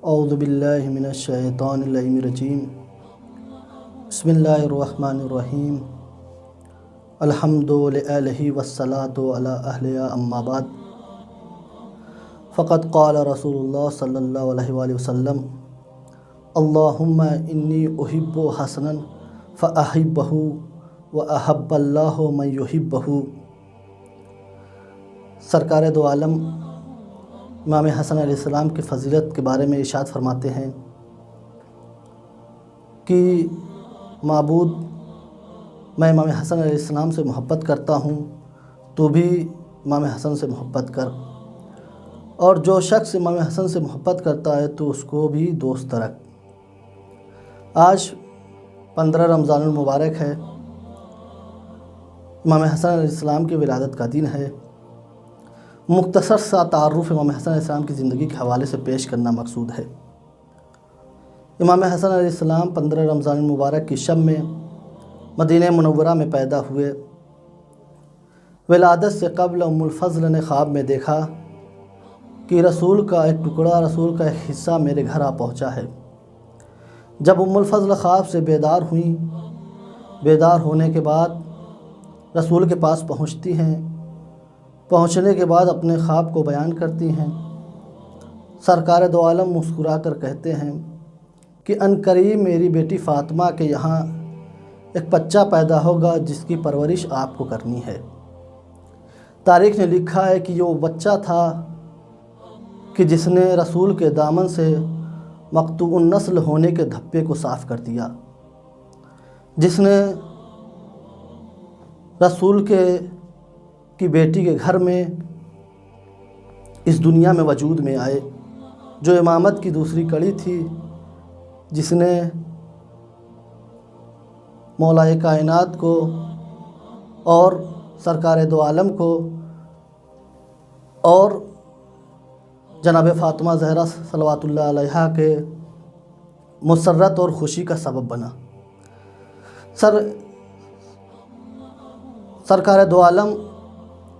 اعوذ باللہ من الشیطان الرجیم بسم اللہ الرحمن الرحیم الحمد للہ والصلاۃ علی اہلہ اما بعد فقد قال رسول اللہ صلی اللہ علیہ وآلہ وسلم اللہم انی احب حسنا فاحبہ واحب اللہ من یحبہ۔ سرکار دو عالم امام حسن علیہ السلام کی فضیلت کے بارے میں ارشاد فرماتے ہیں کہ معبود میں امام حسن علیہ السلام سے محبت کرتا ہوں، تو بھی امام حسن سے محبت کر، اور جو شخص امام حسن سے محبت کرتا ہے تو اس کو بھی دوست رکھ۔ آج 15 رمضان المبارک ہے، امام حسن علیہ السلام کی ولادت کا دن ہے۔ مختصر سا تعارف امام حسن علیہ السلام کی زندگی کے حوالے سے پیش کرنا مقصود ہے۔ امام حسن علیہ السلام 15 رمضان المبارک کی شب میں مدینہ منورہ میں پیدا ہوئے۔ ولادت سے قبل ام الفضل نے خواب میں دیکھا کہ رسول کا ایک ٹکڑا، رسول کا ایک حصہ میرے گھر آ پہنچا ہے۔ جب ام الفضل خواب سے بیدار ہوئیں، بیدار ہونے کے بعد رسول کے پاس پہنچتی ہیں، پہنچنے کے بعد اپنے خواب کو بیان کرتی ہیں۔ سرکار دو عالم مسکرا کر کہتے ہیں کہ عنقریب میری بیٹی فاطمہ کے یہاں ایک بچہ پیدا ہوگا جس کی پرورش آپ کو کرنی ہے۔ تاریخ نے لکھا ہے کہ یہ وہ بچہ تھا کہ جس نے رسول کے دامن سے مقطوع النسل ہونے کے دھبے کو صاف کر دیا، جس نے رسول کی بیٹی کے گھر میں اس دنیا میں وجود میں آئے، جو امامت کی دوسری کڑی تھی، جس نے مولائے کائنات کو اور سرکار دو عالم کو اور جناب فاطمہ زہرا صلوات اللہ علیہا کے مسرت اور خوشی کا سبب بنا۔ سرکار دو عالم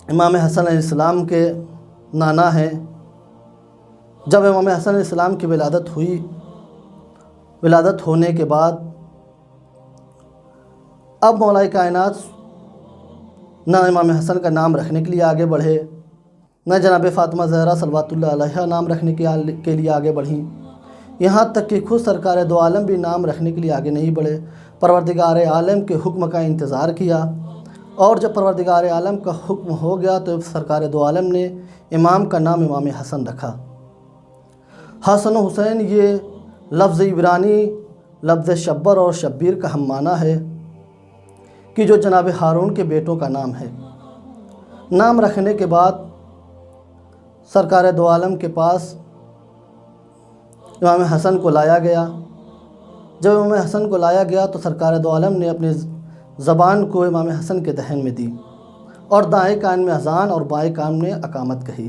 امام حسن علیہ السلام کے نانا ہیں۔ جب امام حسن علیہ السلام کی ولادت ہوئی، ولادت ہونے کے بعد اب مولائے کائنات نہ امام حسن کا نام رکھنے کے لیے آگے بڑھے، نہ جناب فاطمہ زہرا صلوات اللہ علیہا نام رکھنے کے لیے آگے بڑھیں، یہاں تک کہ خود سرکار دو عالم بھی نام رکھنے کے لیے آگے نہیں بڑھے۔ پروردگار عالم کے حکم کا انتظار کیا، اور جب پروردگار عالم کا حکم ہو گیا تو سرکار دو عالم نے امام کا نام امام حسن رکھا۔ حسن و حسین یہ لفظ عبرانی لفظ شبر اور شبیر کا ہم معنی ہے کہ جو جناب ہارون کے بیٹوں کا نام ہے۔ نام رکھنے کے بعد سرکار دو عالم کے پاس امام حسن کو لایا گیا۔ جب امام حسن کو لایا گیا تو سرکار دو عالم نے اپنی زبان کو امام حسن کے دہن میں دی اور دائیں کان میں اذان اور بائیں کان میں اقامت کہی۔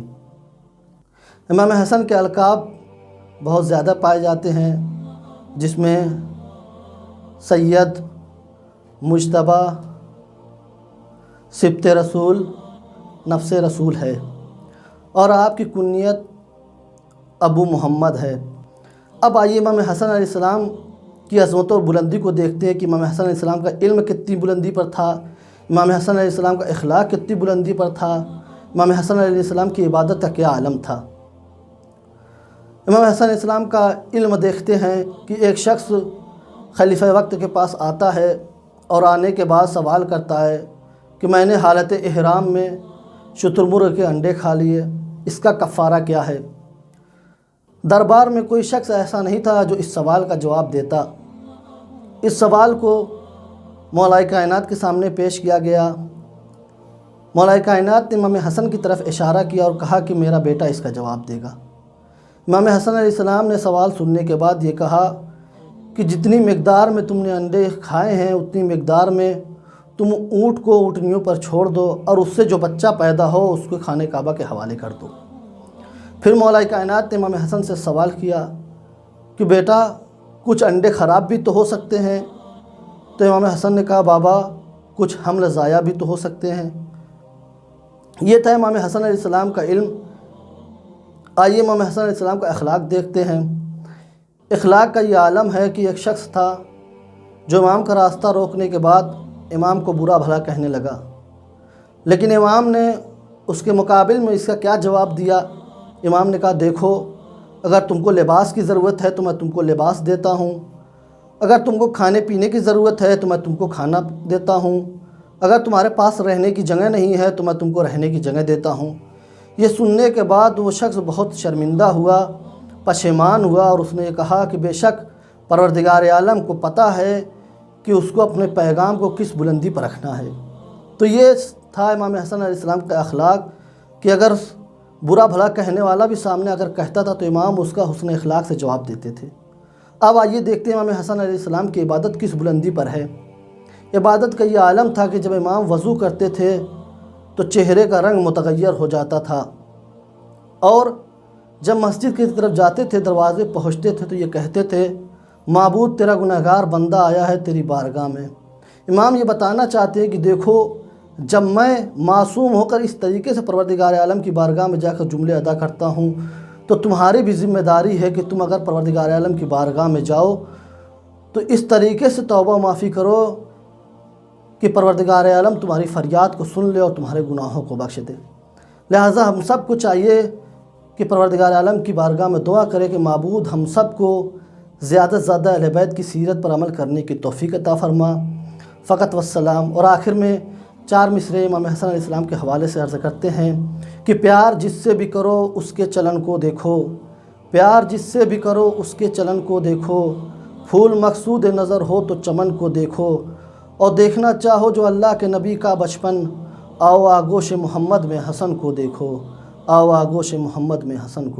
امام حسن کے القاب بہت زیادہ پائے جاتے ہیں، جس میں سید، مجتبیٰ، سبط رسول، نفس رسول ہے، اور آپ کی کنیت ابو محمد ہے۔ اب آئیے امام حسن علیہ السلام کی عظمت اور بلندی کو دیکھتے ہیں کہ امام حسن علیہ السلام کا علم کتنی بلندی پر تھا، امام حسن علیہ السلام کا اخلاق کتنی بلندی پر تھا، امام حسن علیہ السلام کی عبادت کا کیا عالم تھا۔ امام حسن علیہ السلام کا علم دیکھتے ہیں کہ ایک شخص خلیفہ وقت کے پاس آتا ہے اور آنے کے بعد سوال کرتا ہے کہ میں نے حالت احرام میں شتر مرغ کے انڈے کھا لیے، اس کا کفارہ کیا ہے؟ دربار میں کوئی شخص ایسا نہیں تھا جو اس سوال کا جواب دیتا۔ اس سوال کو مولائے کائنات کے سامنے پیش کیا گیا۔ مولائے کائنات نے امام حسن کی طرف اشارہ کیا اور کہا کہ میرا بیٹا اس کا جواب دے گا۔ امام حسن علیہ السلام نے سوال سننے کے بعد یہ کہا کہ جتنی مقدار میں تم نے انڈے کھائے ہیں اتنی مقدار میں تم اونٹ کو اونٹنیوں پر چھوڑ دو اور اس سے جو بچہ پیدا ہو اس کو خانہ کعبہ کے حوالے کر دو۔ پھر مولائے کائنات نے امام حسن سے سوال کیا کہ بیٹا کچھ انڈے خراب بھی تو ہو سکتے ہیں، تو امام حسن نے کہا بابا کچھ حمل ضائع بھی تو ہو سکتے ہیں۔ یہ تھا امام حسن علیہ السلام کا علم۔ آئیے امام حسن علیہ السلام کا اخلاق دیکھتے ہیں۔ اخلاق کا یہ عالم ہے کہ ایک شخص تھا جو امام کا راستہ روکنے کے بعد امام کو برا بھلا کہنے لگا، لیکن امام نے اس کے مقابل میں اس کا کیا جواب دیا؟ امام نے کہا، دیکھو، اگر تم کو لباس کی ضرورت ہے تو میں تم کو لباس دیتا ہوں، اگر تم کو کھانے پینے کی ضرورت ہے تو میں تم کو کھانا دیتا ہوں، اگر تمہارے پاس رہنے کی جگہ نہیں ہے تو میں تم کو رہنے کی جگہ دیتا ہوں۔ یہ سننے کے بعد وہ شخص بہت شرمندہ ہوا، پشیمان ہوا، اور اس نے یہ کہا کہ بے شک پروردگار عالم کو پتہ ہے کہ اس کو اپنے پیغام کو کس بلندی پر رکھنا ہے۔ تو یہ تھا امام حسن علیہ السلام کا اخلاق کہ اگر برا بھلا کہنے والا بھی سامنے اگر کہتا تھا تو امام اس کا حسن اخلاق سے جواب دیتے تھے۔ اب آئیے دیکھتے ہیں امام حسن علیہ السلام کی عبادت کس بلندی پر ہے۔ عبادت کا یہ عالم تھا کہ جب امام وضو کرتے تھے تو چہرے کا رنگ متغیر ہو جاتا تھا، اور جب مسجد کی طرف جاتے تھے، دروازے پہنچتے تھے تو یہ کہتے تھے، معبود تیرا گنہگار بندہ آیا ہے تیری بارگاہ میں۔ امام یہ بتانا چاہتے ہیں کہ دیکھو، جب میں معصوم ہو کر اس طریقے سے پروردگار عالم کی بارگاہ میں جا کر جملے ادا کرتا ہوں تو تمہاری بھی ذمہ داری ہے کہ تم اگر پروردگار عالم کی بارگاہ میں جاؤ تو اس طریقے سے توبہ معافی کرو کہ پروردگار عالم تمہاری فریاد کو سن لے اور تمہارے گناہوں کو بخش دے۔ لہٰذا ہم سب کو چاہیے کہ پروردگار عالم کی بارگاہ میں دعا کرے کہ معبود ہم سب کو زیادہ سے زیادہ اہل بیت کی سیرت پر عمل کرنے کی توفیق عطا فرما۔ فقط والسلام۔ اور آخر میں 4 مصرعے امام حسن علیہ السلام کے حوالے سے عرض کرتے ہیں کہ پیار جس سے بھی کرو اس کے چلن کو دیکھو، پیار جس سے بھی کرو اس کے چلن کو دیکھو، پھول مقصود نظر ہو تو چمن کو دیکھو، اور دیکھنا چاہو جو اللہ کے نبی کا بچپن، آؤ آگوش محمد میں حسن کو دیکھو، آؤ آگوش محمد میں حسن کو